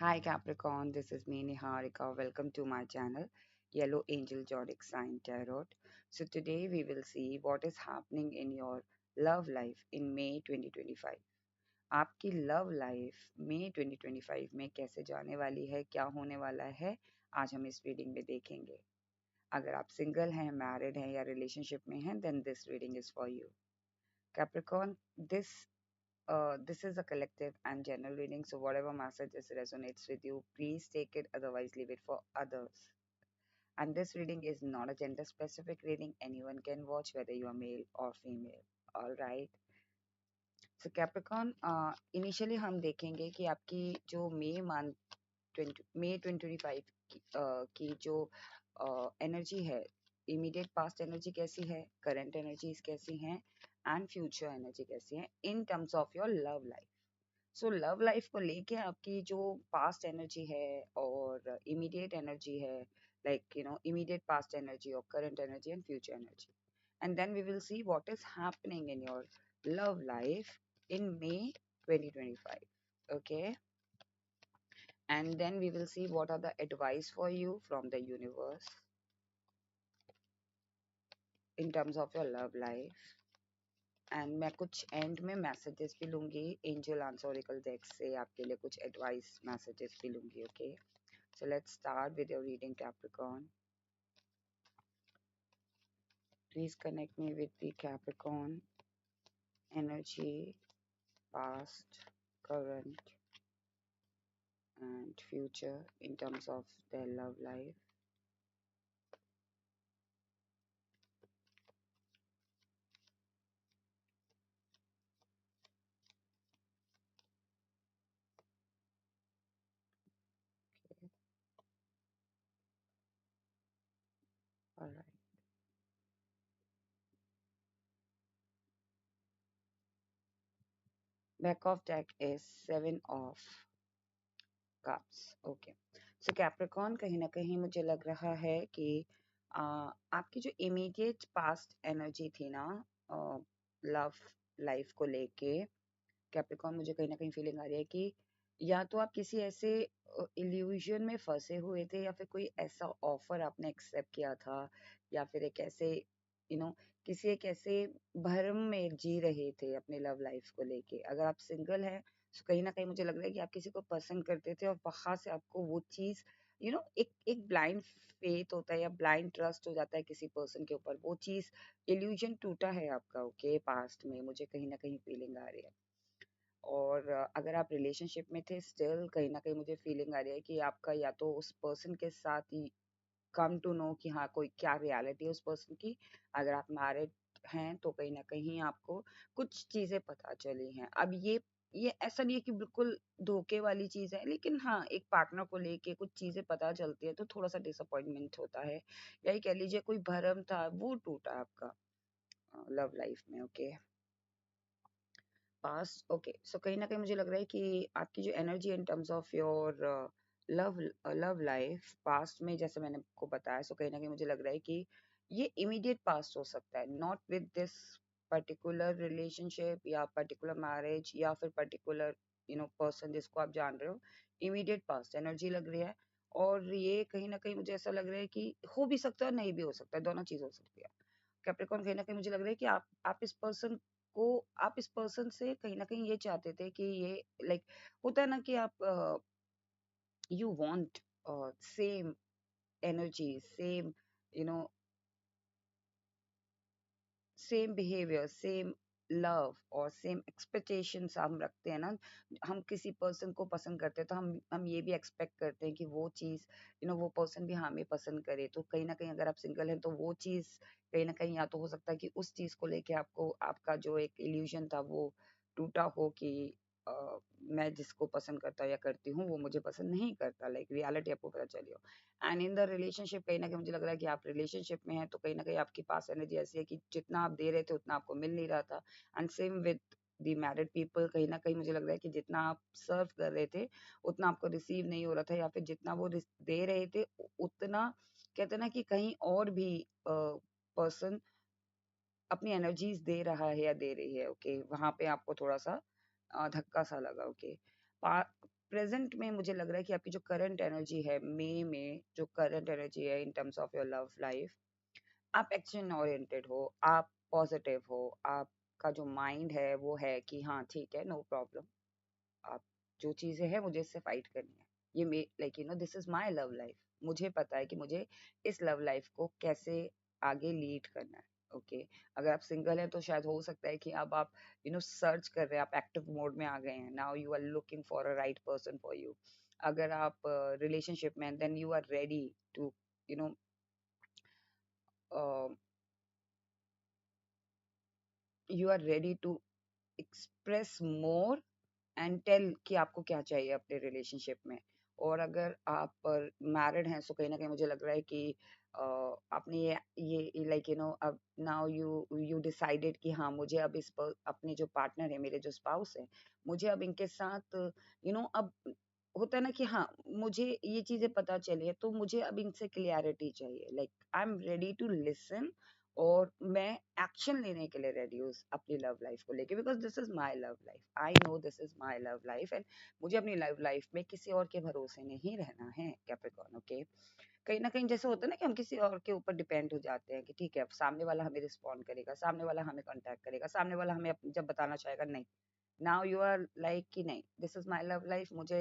Hi Capricorn, this is me Niharika. Welcome to my channel, Yellow Angel Zodiac Sign Tarot. So today we will see what is happening in your love life in May 2025. आपकी love life मई 2025 में कैसे जाने वाली है, क्या होने वाला है, आज हम इस रीडिंग में देखेंगे। अगर आप सिंगल हैं, मैरिड हैं या रिलेशनशिप में हैं, then this reading is for you. Capricorn, this is a collective and general reading, so whatever messages resonates with you, please take it, otherwise leave it for others. And this reading is not a gender specific reading. Anyone can watch, whether you are male or female. All right. So Capricorn, initially हम देखेंगे कि आपकी जो मई 2025 की जो energy है, immediate past energy कैसी है, करंट एनर्जीज कैसी हैं, एंड फ्यूचर एनर्जी कैसी है इन terms of your love life. So love life को लेके आपकी जो पास्ट एनर्जी है और इमीडिएट एनर्जी है, like immediate past energy or current energy and future energy, and then we will see what is happening in your love life in May 2025. Okay, and then we will see what are the advice for you from the universe in terms of your love life. And मैं कुछ and में messages भी लूंगी, angel answer Oracle deck से आपके लिए कुछ advice messages भी लूंगी। Okay, so let's start with your reading, Capricorn. Please connect me with the Capricorn energy, past, current, and future in terms of their love life. Okay, all right. Back of deck is Seven of Cups. Okay. So Capricorn, कहीं ना कहीं मुझे लग रहा है कि आपकी जो इमीडिएट पास्ट एनर्जी थी ना लव लाइफ को लेके, कैप्रिकॉर्न मुझे कहीं ना कहीं फीलिंग आ रही है कि या तो आप किसी ऐसे इल्यूजन में फंसे हुए थे, या फिर कोई ऐसा ऑफर आपने एक्सेप्ट किया था, या फिर एक ऐसे किसी एक ऐसे भरम में जी रहे थे अपने लव लाइफ को लेके। अगर आप सिंगल हैं तो कहीं ना कहीं मुझे लग रहा है कि आप किसी को पसंद करते थे और वहां से आपको वो चीज एक एक ब्लाइंड फेथ होता है या ब्लाइंड ट्रस्ट हो जाता है किसी पर्सन के ऊपर, वो चीज इल्यूजन टूटा है आपका। ओके, पास्ट में मुझे कहीं ना कहीं फीलिंग आ रही है। और अगर आप रिलेशनशिप में थे, स्टिल कहीं ना कहीं मुझे फीलिंग आ रही है कि आपका या तो उस पर्सन के साथ ही कम टू नो कि हाँ कोई क्या रियलिटी है उस पर्सन की। अगर आप मैरिड हैं तो कहीं ना कहीं आपको कुछ चीजें पता चली हैं। अब ये ऐसा नहीं है कि बिल्कुल धोखे वाली चीज है, लेकिन हाँ एक पार्टनर को लेके कुछ चीजें पता चलती है तो थोड़ा सा डिसअपॉइंटमेंट होता है, या ये कह लीजिए कोई भरम था वो टूटा आपका लव लाइफ में। Okay, past. ओके, सो कहीं ना कहीं मुझे लग रहा है कि आपकी जो energy in terms of your love love life past में, जैसे मैंने आपको बताया, सो कहीं ना कहीं मुझे लग रहा है कि ये इमीडिएट पास्ट हो सकता है, not with this particular relationship या पर्टिकुलर मैरिज या फिर पर्टिकुलर पर्सन जिसको आप जान रहे हो। इमीडिएट पास्ट एनर्जी लग रही है, और ये कहीं ना कहीं मुझे ऐसा लग रहा है कि हो भी सकता है, नहीं भी हो सकता है, दोनों चीज हो सकती है। कैप्रिकॉर्न, कहीं ना कहीं मुझे लग रहा है कि आप इस पर्सन को, आप इस पर्सन से कहीं ना कहीं ये चाहते थे कि ये लाइक होता है ना कि आप you want same energy, same you know same behaviour, same love और सेम एक्सपेक्टेशंस हम रखते हैं ना। हम किसी पर्सन को पसंद करते हैं तो हम ये भी एक्सपेक्ट करते हैं कि वो चीज वो पर्सन भी हमें पसंद करे। तो कहीं ना कहीं अगर आप सिंगल हैं तो वो चीज कहीं ना कहीं या तो हो सकता है कि उस चीज को लेके आपको आपका जो एक इल्यूजन था वो टूटा हो कि मैं जिसको पसंद करता या करती हूँ वो मुझे पसंद नहीं करता, लाइक रियलिटी आपको पता चली हो। एंड इन द रिलेशनशिप कहीं ना कहीं मुझे लग रहा है कि आप रिलेशनशिप में हैं तो कहीं ना कहीं आपके पास एनर्जी ऐसी है कि जितना आप दे रहे थे उतना आपको मिल नहीं रहा था। And same with the married people, कहीं ना कहीं मुझे लग रहा है कि जितना आप सर्व कर रहे थे उतना आपको रिसीव नहीं हो रहा था, या फिर जितना वो दे रहे थे उतना, कहते हैं ना कि कहीं और भी पर्सन अपनी एनर्जीज दे रहा है या दे रही है। ओके, वहां पे आपको थोड़ा सा धक्का सा लगा। ओके, प्रेजेंट में मुझे लग रहा है कि आपकी जो करंट एनर्जी है, मई में जो करंट एनर्जी है इन terms of your love life, आप एक्शन ओरिएंटेड हो, आप पॉजिटिव हो, आपका जो माइंड है वो है कि हाँ ठीक है, नो प्रॉब्लम, आप जो चीजें हैं मुझे इससे फाइट करनी है। ये may like this is my love life. मुझे पता है कि मुझे इस लव लाइफ को कैसे आगे लीड करना है। ओके अगर आप सिंगल हैं तो शायद हो सकता है कि अब आप सर्च कर रहे हैं, आप एक्टिव मोड में आ गए हैं, now you are looking for a right person for you. अगर आप रिलेशनशिप में, then you are ready to you know you are ready to express more and tell कि आपको क्या चाहिए अपने रिलेशनशिप में। और अगर आप मैरिड हैं, सो कहीं ना कहीं मुझे लग रहा है कि आपने ये लाइक अब नाउ यू डिसाइडेड कि हाँ मुझे अब अपने जो पार्टनर है, मेरे जो स्पाउस है, मुझे अब इनके साथ अब होता है ना कि हाँ मुझे ये चीजें पता चली है, तो मुझे अब इनसे क्लियरिटी चाहिए, like I am ready to listen, और मैं एक्शन लेने के लिए रेडी हूँ अपनी लव लाइफ को लेके, because this is my love life, I know this is my love life, and मुझे अपनी लव लाइफ में किसी और के भरोसे नहीं रहना है कैप्रिकॉर्न। ओके कहीं ना कहीं जैसे होता है ना कि हम किसी और के ऊपर डिपेंड हो जाते हैं कि ठीक है अब सामने वाला हमें रिस्पॉन्ड करेगा, सामने वाला हमें कांटेक्ट करेगा, सामने वाला हमें जब बताना चाहेगा, नहीं, नाउ यू आर लाइक कि नहीं, this is my love life, मुझे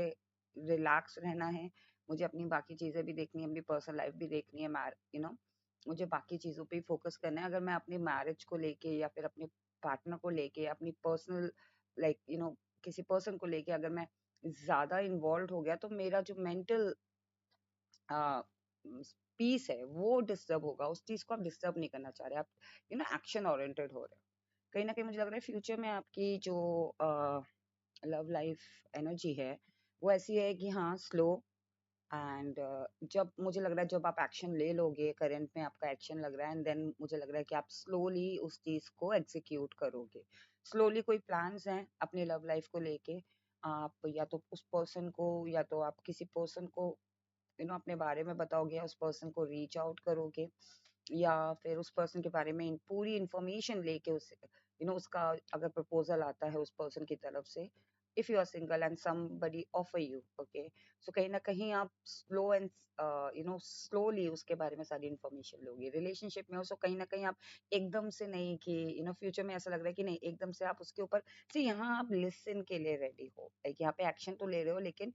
रिलैक्स रहना है, मुझे अपनी बाकी चीजें भी देखनी है, अपनी पर्सनल लाइफ भी देखनी है, मुझे बाकी चीजों पे फोकस करना है। अगर मैं अपनी मैरिज को लेके या फिर अपने पार्टनर को लेके या अपनी पर्सनल लाइक किसी पर्सन को लेके अगर मैं ज्यादा इन्वॉल्व हो गया, तो मेरा जो मेंटल पीस है वो डिस्टर्ब होगा। उस चीज को आप डिस्टर्ब नहीं करना चाह रहे, आप एक्शन ओरिएंटेड हो रहे हो। कहीं ना कहीं मुझे लग रहा है फ्यूचर में आपकी जो लव लाइफ एनर्जी है वो ऐसी है कि हाँ स्लो एंड जब मुझे लग रहा है जब आप एक्शन ले लोगे, करंट में आपका एक्शन लग रहा है, एंड देन मुझे लग रहा है कि आप स्लोली उस चीज को एग्जीक्यूट करोगे। स्लोली कोई प्लान्स हैं अपनी लव लाइफ को लेके, आप या तो उस पर्सन को या तो आप किसी पर्सन को अपने बारे में बताओगे, उस पर्सन को रीच आउट करोगे, या फिर उस पर्सन के बारे में पूरी इंफॉर्मेशन लेके उस उसका अगर प्रपोजल आता है उस पर्सन की तरफ से, if you are single and somebody offer you, okay, so कहीं ना कहीं आप स्लो एंड स्लोली उसके बारे में सारी इंफॉर्मेशन लोगे। रिलेशनशिप में हो सो कहीं ना कहीं आप एकदम से नहीं कि फ्यूचर में ऐसा लग रहा है कि नहीं एकदम से आप उसके ऊपर से, यहाँ आप लिसन के लिए रेडी हो, लाइक यहाँ पे एक्शन तो ले रहे हो, लेकिन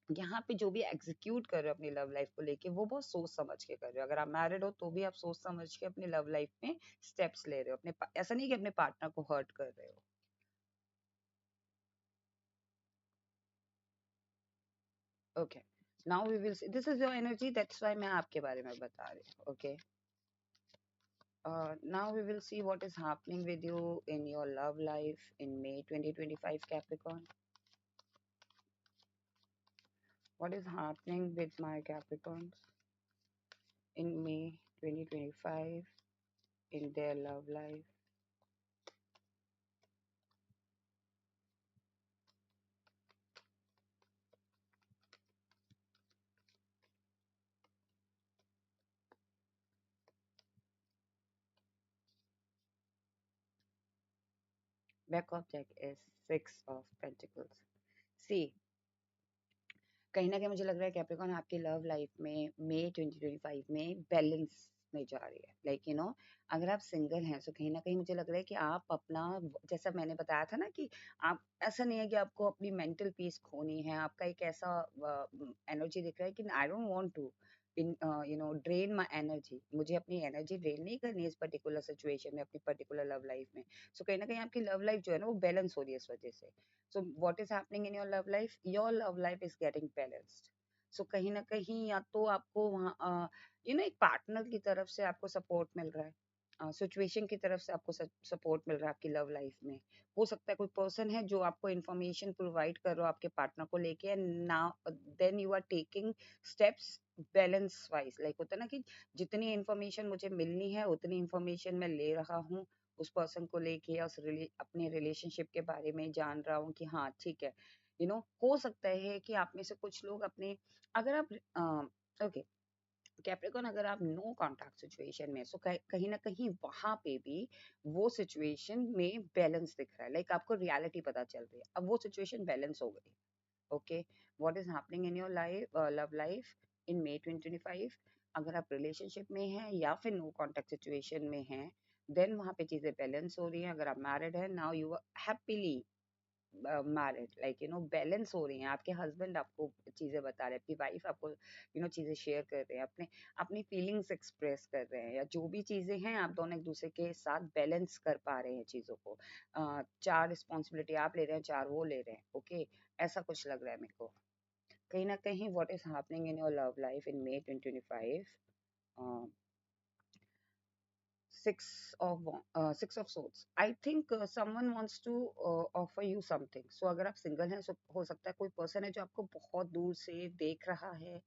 यहाँ पे जो भी एग्जीक्यूट कर रहे हो अपनी लव लाइफ को लेके वो बहुत सोच समझ के कर रहे हो। अगर आप मैरिड हो तो भी आप सोच समझ के अपनी लव लाइफ में स्टेप्स ले रहे हो, ऐसा नहीं कि अपने पार्टनर को हर्ट कर रहे हो। Okay now we will see, this is your energy, that's why मैं आपके बारे में बता रही हूँ। Okay now we will see what is happening with you in your love life in May 2025 Capricorn. What is happening with my Capricorns in May 2025 in their love life? Back of deck is Six of Pentacles. See, कहीं ना कहीं मुझे लग रहा है Capricorn आपकी love life में मई 2025 में बैलेंस में जा रही है, लाइक अगर आप सिंगल हैं तो कहीं ना कहीं मुझे लग रहा है कि आप अपना, जैसा मैंने बताया था ना कि आप, ऐसा नहीं है कि आपको अपनी मेंटल पीस खोनी है, आपका एक ऐसा एनर्जी दिख रहा है कि I don't want to in drain my energy, मुझे अपनी एनर्जी ड्रेन नहीं करनी है इस पर्टिकुलर सिचुएशन में, अपनी पर्टिकुलर लव लाइफ में। सो कहीं ना कहीं आपकी लव लाइफ जो है ना वो बैलेंस हो रही है इस वजह से। so what is happening in your love life is getting balanced. so कहीं ना कहीं या तो आपको वहाँ एक पार्टनर की तरफ से आपको सपोर्ट मिल रहा है, सिचुएशन की तरफ से आपको सपोर्ट मिल रहा है आपकी लव लाइफ में। हो सकता है कोई पर्सन है जो आपको इन्फॉर्मेशन प्रोवाइड कर रहा हो आपके पार्टनर को लेके, now then you are taking steps balance wise, like होता है ना कि जितनी इन्फॉर्मेशन मुझे मिलनी है उतनी इन्फॉर्मेशन मैं ले रहा हूँ उस पर्सन को लेके, या अपने रिलेशनशिप के बारे में जान रहा हूँ कि हाँ ठीक है। हो सकता है कि आप में से कुछ लोग अपने, अगर आप ओके कैप्रिकॉन, अगर आप नो कॉन्टैक्ट सिचुएशन में, सो कहीं ना कहीं वहां पे भी वो सिचुएशन में बैलेंस दिख रहा है, लाइक आपको रियलिटी पता चल रही है, अब वो सिचुएशन बैलेंस हो गई। Okay, what is happening in your life, love life in May 2025? अगर आप रिलेशनशिप में हैं या फिर नो कॉन्टेक्ट सिचुएशन में हैं, देन वहां पे चीजें बैलेंस हो रही हैं। अगर आप मैरिड हैं, now you are happily married, like balance हो रही हैं। आपके हस्बैंड आपको चीजें बता रहे हैं, आपकी वाइफ आपको चीजें शेयर कर रहे हैं, अपने अपनी फीलिंग्स एक्सप्रेस कर रहे हैं, या जो भी चीजें हैं आप दोनों एक दूसरे के साथ बैलेंस कर पा रहे हैं चीजों को। चार रिस्पॉन्सिबिलिटी आप ले रहे हैं, चार वो ले रहे हैं। ओके, ऐसा कुछ लग रहा है मेरे को। कहीं ना कहीं what is happening in your love life in May 2025? Six of swords. I think someone wants to offer you something. So अगर आप सिंगल हैं, so हो सकता है कोई पर्सन है जो आपको बहुत दूर से देख रहा है,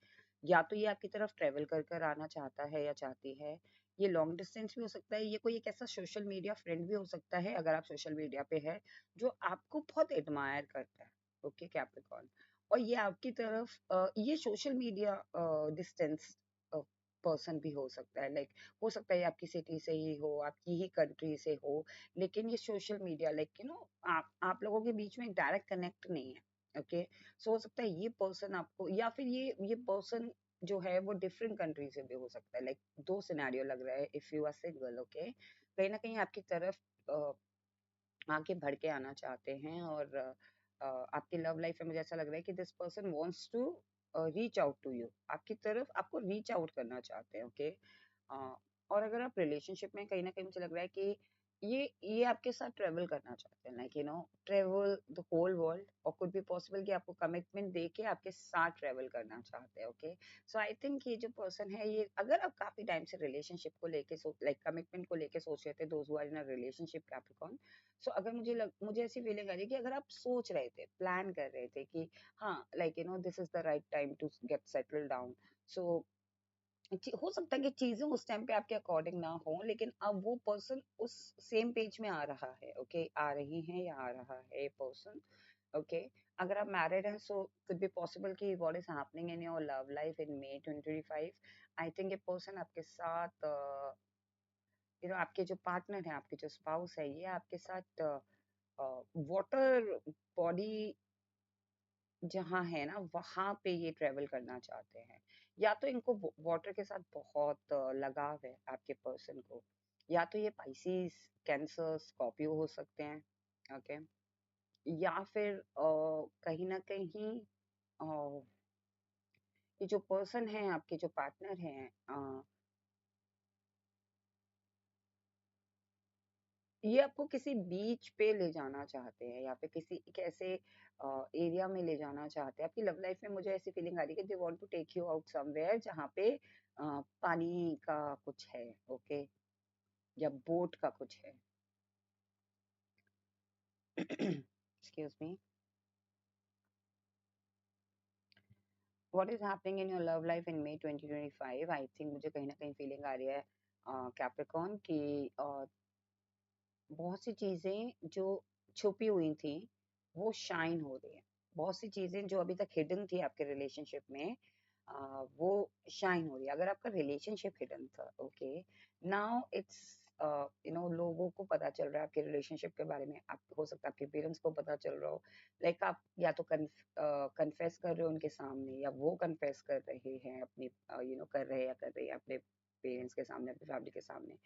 या तो ये आपकी तरफ ट्रेवल कर कर आना चाहता है या चाहती है। ये लॉन्ग डिस्टेंस भी हो सकता है, ये कोई एक ऐसा सोशल मीडिया फ्रेंड भी हो सकता है, अगर आप सोशल मीडिया पे है, जो आपको बहुत एडमायर करता है। ओके कैप्रिकॉर्न, और ये आपकी तरफ ये सोशल मीडिया डिस्टेंस पर्सन भी हो सकता है। लाइक हो सकता है आपकी सिटी से ही हो, आपकी ही कंट्री से हो, लेकिन ये सोशल मीडिया लाइक आप लोगों के बीच में डायरेक्ट कनेक्ट नहीं है। ओके, सो हो सकता है ये पर्सन आपको, या फिर ये पर्सन जो है वो डिफरेंट कंट्री से भी हो सकता है। लाइक दो सिनेरियो लग रहा है if you are single. Okay, कहीं ना कहीं आपकी तरफ आगे बढ़ के आना चाहते हैं, और आपकी लव लाइफ में मुझे ऐसा लग रहा है कि this person wants to reach out to you, आपकी तरफ आपको रीच आउट करना चाहते हैं। ओके, और अगर आप रिलेशनशिप में, कहीं ना कहीं मुझे लग रहा है कि ये आपके साथ ट्रेवल करना चाहते हैं, like travel the whole world, और कुड बी पॉसिबल कि आपको कमिटमेंट दे के आपके साथ ट्रेवल करना चाहते हैं। ओके, सो आई थिंक ये जो पर्सन है, ये अगर आप काफी टाइम से रिलेशनशिप को लेके लाइक कमिटमेंट को लेके सोच रहे थे, those who are in a relationship Capricorn, so अगर मुझे ऐसी फीलिंग आ रही है कि अगर आप सोच रहे थे, प्लान कर रहे थे कि हाँ, like this is the right time to get settle down, so हो सकता है कि चीजें उस टाइम पे आपके अकॉर्डिंग ना हो, लेकिन अब वो पर्सन उस सेम पेज में आ रहा है। ओके, आ रही है या आ रहा है पर्सन। ओके, अगर आप मैरिड हैं, सो कुड बी पॉसिबल कि what is happening in your love life in May 2025? I think ये पर्सन आपके साथ आपके जो पार्टनर है, आपके जो स्पाउस है, ये आपके साथ वाटर बॉडी जहाँ है ना, वहां पे ये ट्रेवल करना चाहते हैं। या तो इनको वाटर के साथ बहुत लगाव है आपके पर्सन को, या तो ये पाइसिस, कैंसर, स्कॉर्पियो हो सकते हैं। ओके, या फिर कहीं ना कहीं ये जो पर्सन है, आपके जो पार्टनर हैं, ये आपको किसी बीच पे ले जाना चाहते हैं, या फिर किसी एक ऐसे एरिया में ले जाना चाहते हैं। आपकी लव लाइफ में मुझे ऐसी फीलिंग आ रही है कि they want to take you out somewhere जहाँ पे पानी का कुछ है। ओके, या बोट का कुछ है। Excuse me, what is happening in your love life in May 2025? I think मुझे कहीं ना कहीं फीलिंग आ रही है कैप्रिकॉर्न की बहुत सी चीजें जो छुपी हुई थी, वो शाइन हो रही है। बहुत सी चीजें जो अभी तक हिडन थी आपके रिलेशनशिप में, वो शाइन हो रही है। अगर आपका रिलेशनशिप हिडन था, ओके, नाउ इट्स लोगों को पता चल रहा है आपके रिलेशनशिप के बारे में। आप हो सकता है आपके पेरेंट्स को पता चल रहा हो, लाइक आप या तो कन्फेस कर रहे हो उनके सामने, या वो कन्फेस कर रहे हैं अपनी कर रहे हैं या कर रही है अपने पेरेंट्स के सामने, अपनी फैमिली के सामने।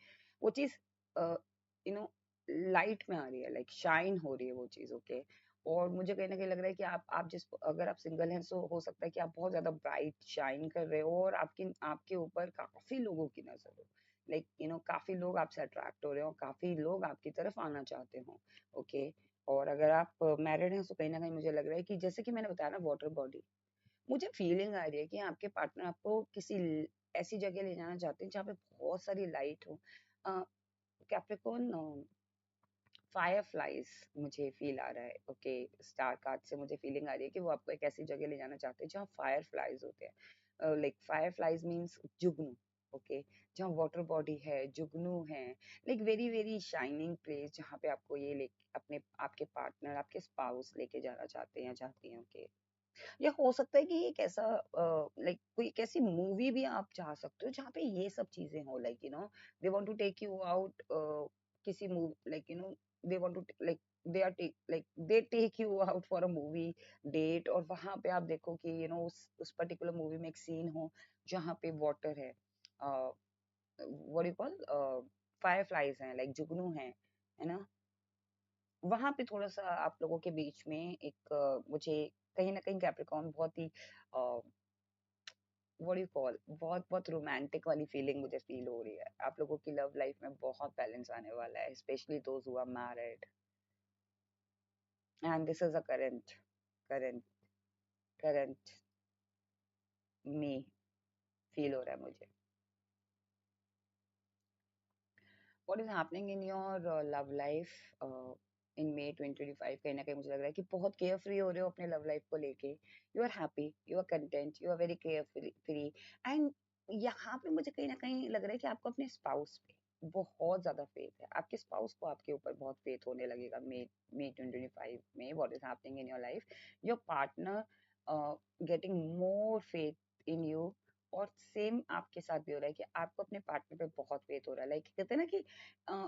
वो चीज यू नो लाइट में आ रही है, लाइक शाइन हो रही है वो चीज। ओके, और मुझे कहीं ना कहीं लग रहा है कि आप जिस अगर आप सिंगल हैं, सो हो सकता है कि आप बहुत ज्यादा ब्राइट शाइन कर रहे हो, और आपकी आपके ऊपर काफी लोगों की नजर हो, लाइक काफी लोग आपसे अट्रैक्ट हो रहे हो, काफी लोग आपकी तरफ आना चाहते हो। ओके, और अगर आप मैरिड हैं, तो कहीं ना कहीं मुझे लग रहा है कि जैसे कि मैंने बताया ना, वाटर बॉडी, मुझे फीलिंग आ रही है कि आपके पार्टनर आपको किसी ऐसी जगह ले जाना चाहते हैं जहाँ पे बहुत सारी लाइट हो। कैप्रिकॉर्न, फायर फ्लाइज मुझे फील आ रहा है। ओके, स्टार कार्ड से मुझे फीलिंग आ रही है कि वो आपको एक ऐसी जगह ले जाना चाहते हैं जहाँ फायर फ्लाइज होते हैं। लाइक फायर फ्लाइज मीन्स जुगनू। ओके, जहाँ वाटर बॉडी है, जुगनू है, like very very shining place, जहाँ पे आपको ये ले अपने आपके पार्टनर, आपके स्पाउस लेके जाना चाहते हैं या चाहती हैं। ओके, या हो सकता है कि एक ऐसा लाइक कोई एक ऐसी मूवी भी आप चाह सकते हो जहाँ पे ये सब चीजें हो, like they want to take you out किसी movie, like they want to like they take you out for a movie date, और वहां पे आप देखो कि उस पर्टिकुलर मूवी में एक सीन हो जहाँ पे वाटर है, what you call, fire flies हैं, लाइक जुगनू हैं, है ना। वहां पे थोड़ा सा आप लोगों के बीच में एक मुझे कहीं ना कहीं कैप्रिकॉर्न बहुत ही व्हाट यू कॉल, बहुत बहुत रोमांटिक वाली फीलिंग मुझे फील हो रही है। आप लोगों की लव लाइफ में बहुत बैलेंस आने वाला है, specially those who are married, and this is a current current में फील हो रहा है मुझे। What is happening in your love life in May 2025? कहीं ना कहीं मुझे लग रहा है कि बहुत केयर फ्री हो रहे हो अपने लव लाइफ को लेके। You are happy, you are content, you are very care free. And यहाँ पे मुझे कहीं ना कहीं लग रहा है कि आपको अपने स्पाउस पे बहुत ज्यादा फेथ है, आपके स्पाउस को आपके ऊपर बहुत फेथ होने लगेगा May 2025 में। What is happening in your life, your partner getting more faith in you, और सेम आपके साथ भी हो रहा है कि आपको अपने पार्टनर पे बहुत फेथ हो रहा है। लाइक कहते हैं ना कि अ,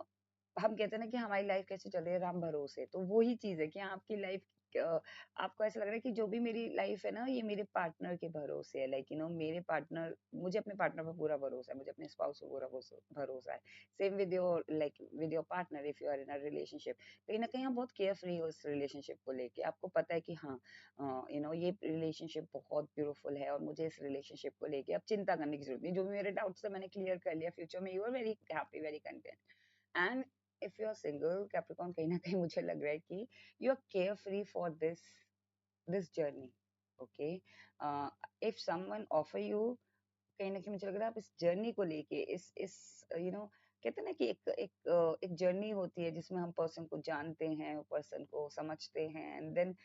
हम कहते हैं ना कि हमारी लाइफ कैसे चल रही है, राम भरोसे। तो वही चीज है कि आपकी लाइफ, आपको ऐसा लग रहा है कि जो भी मेरी लाइफ है ना, ये मेरे पार्टनर के भरोसे है। लाइक मेरे पार्टनर, मुझे अपने पार्टनर पर पूरा भरोसा है, मुझे अपने स्पाउस पर पूरा भरोसा है। Same with your, like with your partner, if you are in a relationship, कहीं ना कहीं आप बहुत केयर फ्री हो इस रिलेशनशिप को लेके। आपको पता है कि हाँ, ये रिलेशनशिप बहुत ब्यूटीफुल है, और मुझे इस रिलेशनशिप को लेके अब चिंता करने की जरूरत नहीं। जो भी मेरे डाउट्स है मैंने क्लियर कर लिया। फ्यूचर में you are very happy, very content. And if you are single Capricorn, कहीं ना कहीं मुझे लग रहा है कि you are care free for this journey. Okay, if someone offer you, कहीं ना कहीं मुझे लग रहा है आप इस जर्नी को लेके, इस कहते हैं ना कि एक जर्नी होती है जिसमें हम पर्सन को जानते हैं, पर्सन को समझते हैं, एंड देन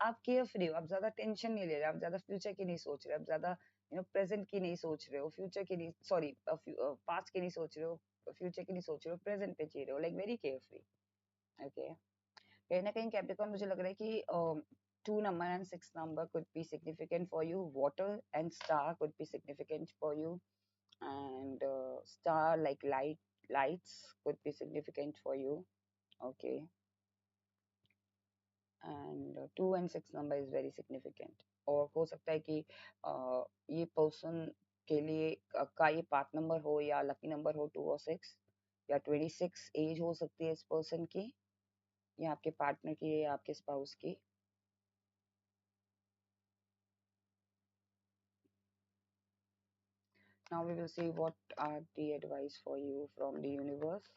आप केयर फ्री हो, आप ज्यादा टेंशन नहीं ले रहे, आप ज्यादा फ्यूचर की नहीं सोच रहे, आप ज्यादा प्रेजेंट की नहीं सोच रहे हो, फ्यूचर की नहीं, सॉरी, पास्ट की नहीं सोच रहे हो, फ्यूचर की नहीं सोच रहे हो, प्रेजेंट पे जी रहे हो, like very care free. Okay, कहीं ना कहीं कैप्रिकॉर्न मुझे लग रहा है कि 2 number and 6 number could be significant for you. Water and star could be significant for you, and star like lights could be significant for you. Okay, and 2 and 6 number is very significant. और हो सकता है कि ये person के लिए का ये पार्ट नंबर हो, या लकी नंबर हो 2 और 6, या 26 एज हो सकती है इस पर्सन की, या आपके पार्टनर की, या आपके स्पाउस की। Now we will see what are the advice for you from the universe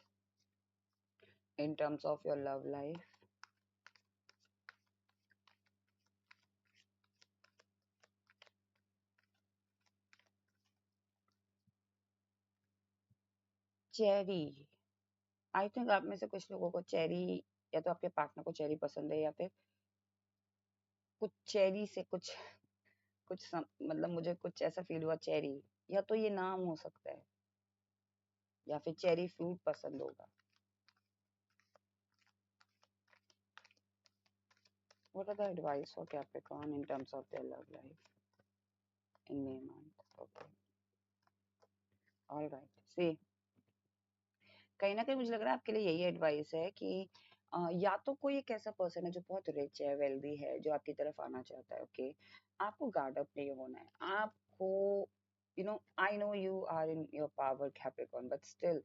in terms of your love life. Cherry, I think आप में से कुछ लोगों को चेरी, या तो आपके पार्टनर को चेरी पसंद है, या फिर कुछ चेरी से मतलब मुझे कुछ ऐसा फील हुआ चेरी, या तो ये नाम हो सकता है, या फिर चेरी फ्रूट पसंद होगा। What are the advice for Capricorn in terms of their love life in May month? Okay, all right. See, कहीं ना कहीं मुझे लग रहा है आपके लिए यही एडवाइस है कि या तो कोई एक ऐसा पर्सन है जो बहुत रिच है, वेल्दी है, जो आपकी तरफ आना चाहता है। ओके, आपको गार्ड अप नहीं होना है। आपको I know you are in your power Capricorn, but still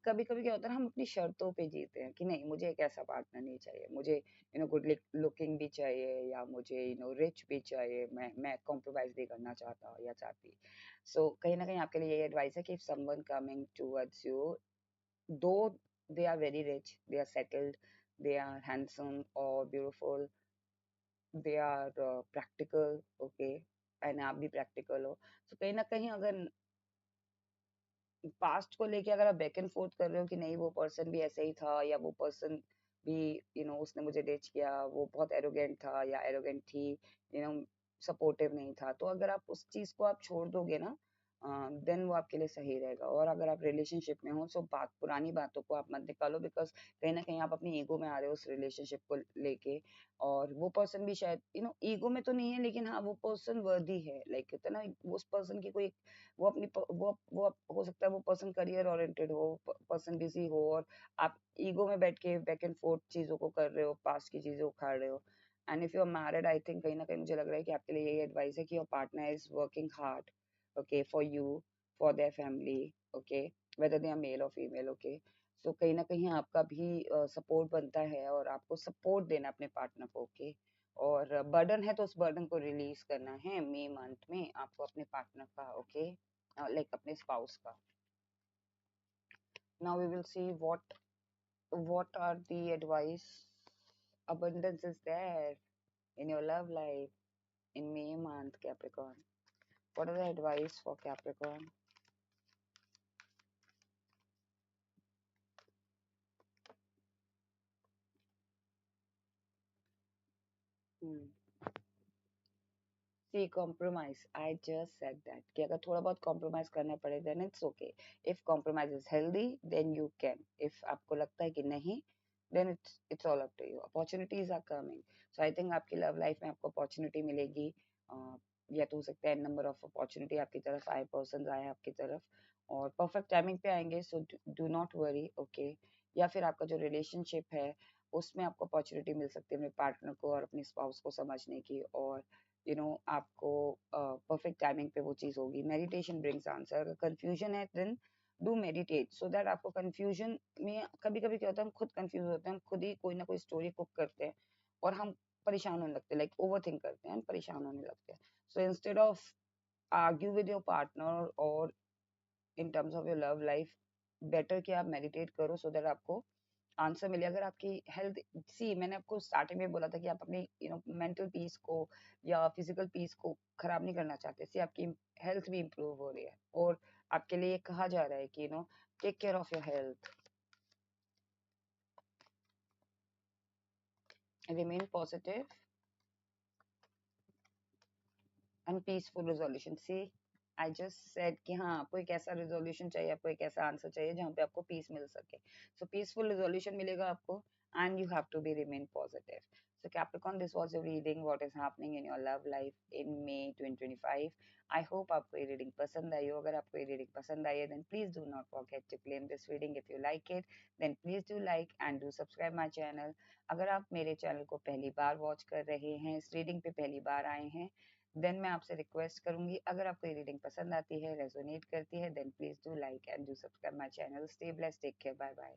कभी कभी क्या होता है ना, हम अपनी शर्तों पे जीते हैं कि नहीं, मुझे एक ऐसा पार्टनर नहीं चाहिए, मुझे गुड लुकिंग भी चाहिए, या मुझे रिच भी चाहिए, मैं कॉम्प्रोमाइज नहीं करना चाहता या चाहती। सो कहीं ना कहीं आपके लिए यही एडवाइस है कि if someone coming towards you, though they are very rich, they are settled, they are handsome or beautiful, they are practical, okay, and आप भी practical हो, so कहीं ना कहीं अगर पास्ट को लेके अगर आप बैक एंड फोर्थ कर रहे हो कि नहीं, वो पर्सन भी ऐसे ही था, या वो पर्सन भी उसने मुझे डिच किया, वो बहुत एरोगेंट था या एरोगेंट थी, सपोर्टिव नहीं था, तो अगर आप उस चीज को आप छोड़ दोगे ना, देन वो आपके लिए सही रहेगा। और अगर आप रिलेशनशिप में हो, सो पुरानी बातों को आप मत निकालो, बिकॉज कहीं ना कहीं आप अपनी ईगो में आ रहे हो उस रिलेशनशिप को लेके। और वो पर्सन भी शायद ईगो में तो नहीं है, लेकिन हाँ वो पर्सन वर्दी है, लाइक कहते हैं ना, उस पर्सन की कोई वो अपनी हो सकता है वो पर्सन करियर ओरिएंटेड हो, पर्सन बिजी हो, और आप ईगो में बैठ के बैक एंड फोर्थ चीजों को कर रहे हो, पास्ट की चीजें उखाड़ रहे हो। And if you are married, I think कहीं ना कहीं मुझे लग रहा है कि आपके लिए यही एडवाइस है कि your partner is working hard, okay, for you, for their family, okay, whether they are male or female, okay। so कहीं ना कहीं आपका भी सपोर्ट बनता है, और आपको सपोर्ट देना अपने पार्टनर को, ओके। और बर्डन है तो उस बर्डन को रिलीज करना है मई मंथ में आपको अपने पार्टनर का, ओके, लाइक अपने स्पाउस का। now we will see what are the advice abundance is there in your love life in May month, Capricorn. What are the advice for Capricorn? Hmm. See compromise, I just said that कि अगर थोड़ा बहुत compromise करना पड़े then it's okay. If compromise is healthy then you can, if आपको लगता है कि नहीं, then it's all up to you. Opportunities are coming, so I think आपकी लव लाइफ में आपको अपॉर्चुनिटी मिलेगी। या तो हो सकता है नंबर ऑफ अपॉर्चुनिटी आपकी तरफ आए, पर्सन आए आपकी तरफ, और परफेक्ट टाइमिंग पे आएंगे, so do not worry, okay. या फिर आपका जो रिलेशनशिप है उसमें आपको अपॉर्चुनिटी मिल सकती है अपने पार्टनर को और अपने स्पाउस को समझने की, और आपको परफेक्ट टाइमिंग पे वो चीज होगी। Meditation brings answer. अगर कंफ्यूजन है then do meditate, so that आपको कंफ्यूजन में, कभी कभी क्या होता है हम खुद कंफ्यूज होते हैं, हम खुद ही कोई ना कोई स्टोरी कुक करते हैं और हम परेशान होने लगते हैं, लाइक ओवर थिंक करते हैं, हम परेशान होने लगते हैं। So instead of argue with your partner और in terms of your love life, better कि आप मेडिटेट करो, सो दैट आपको आंसर मिले। अगर आपकी हेल्थ, सी मैंने आपको स्टार्टिंग में बोला था कि आप अपनी मेंटल पीस को या फिजिकल पीस को खराब नहीं करना चाहते, सी आपकी हेल्थ भी इंप्रूव हो रही है, और आपके लिए कहा जा रहा है कि take care of your health, remain positive and peaceful resolution. See I just said कि हाँ आपको एक ऐसा रेजोल्यूशन चाहिए, आपको एक ऐसा आंसर चाहिए जहाँ पे आपको पीस मिल सके। सो पीसफुल रेजोल्यूशन मिलेगा आपको, and you have to be remain positive. So Capricorn, this was your reading what is happening in your love life in May 2025. I hope आपको ये reading पसंद आई हो। अगर आपको ये reading पसंद आई है then please do not forget to claim this reading. If you like it then please do like and do subscribe my channel. अगर आप मेरे चैनल को पहली बार वॉच कर रहे हैं, इस रीडिंग पे पहली बार आए हैं, देन मैं आपसे रिक्वेस्ट करूंगी, अगर आपको ये रीडिंग पसंद आती है, रेजोनेट करती है, then please do like and do subscribe my channel. Stay blessed, take care, bye bye.